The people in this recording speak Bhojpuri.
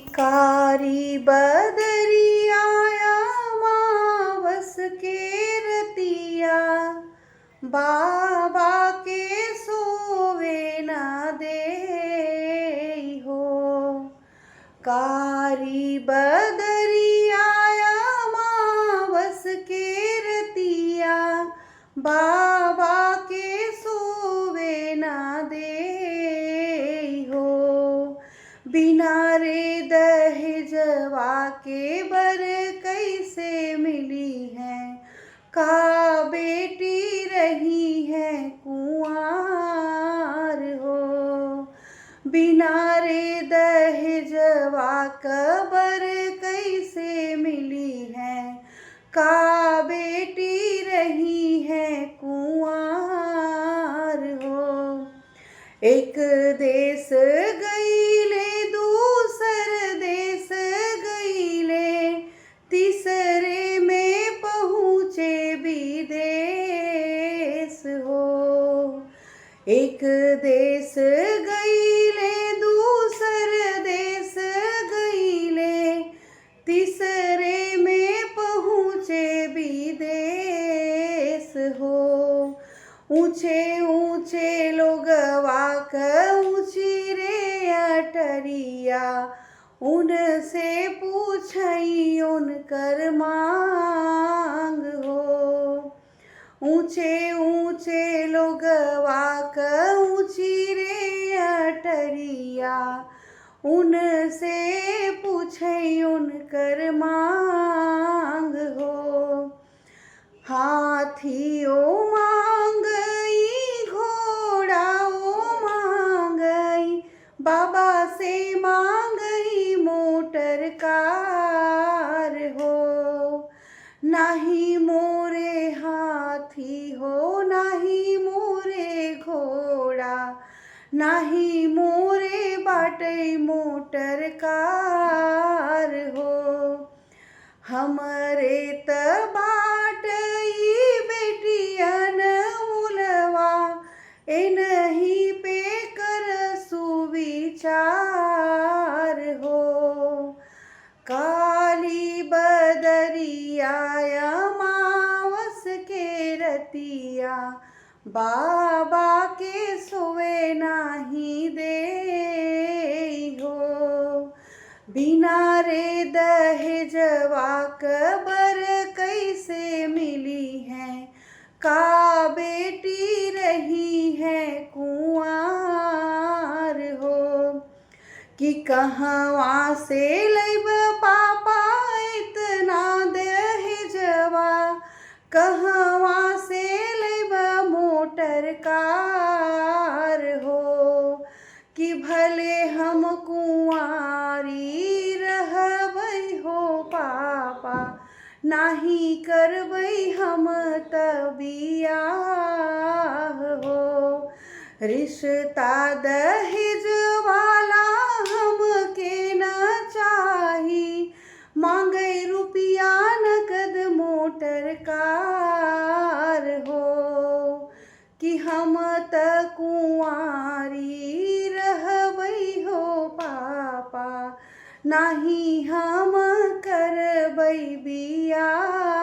कारी बदरिया मावस के रतिया, बाबा के सोवे न दे हो। कारी बदरिया मावस के रतिया, बाबा के सोवे न दे हो। बिना रे दहेजवा के बर कैसे मिली है, का बेटी रही है कुंवार हो। बिना रे दहेजवा कबर कैसे मिली है, का बेटी रही है कुंवार हो। एक देश गईले दूसर देश गईले, तीसरे में पहुँचे विदेश हो। एक देश गईले दूसर देश गईले, तीसरे में पहुँचे विदेश हो। ऊंचे ऊंचे लोगवा क ऊंची रे अटरिया, उनसे पूछई उनकर मांग हो। ऊंचे ऊंचे लोगवा क ऊंची रे अटरिया, उनसे पूछई उनकर मांग हो। हाथियों मांगई घोड़ा ओ मांगई, बाबा से मांगई मोटर कार हो। नाही मोरे हाथी हो नाही मोरे घोड़ा, नाही मोरे बाटई मोटर कार हो। हमरे त बाटई बेटियन मुलवा, एनही पे कर सुविचार हो। काली बदरिया मावस के रतिया, बाबा के सोवे नाही दे हो। बिना रे दहेजवा कबर कैसे मिली है, का बेटी रही है कुंवार हो। कि कहवा से लैब पापा इतना दहेजवा, कहवा से लैब मोटर कार हो। कि भले हम कुंवारी रहबै हो पापा, नाही करबै हम त बियाह हो। रिश्ता दहेज वाला हमके न चाही, मांगै रुपया नगद मोटर कार हो। कि हम त कुंवारी रहबै हो पापा, नाही हम करबै बियाह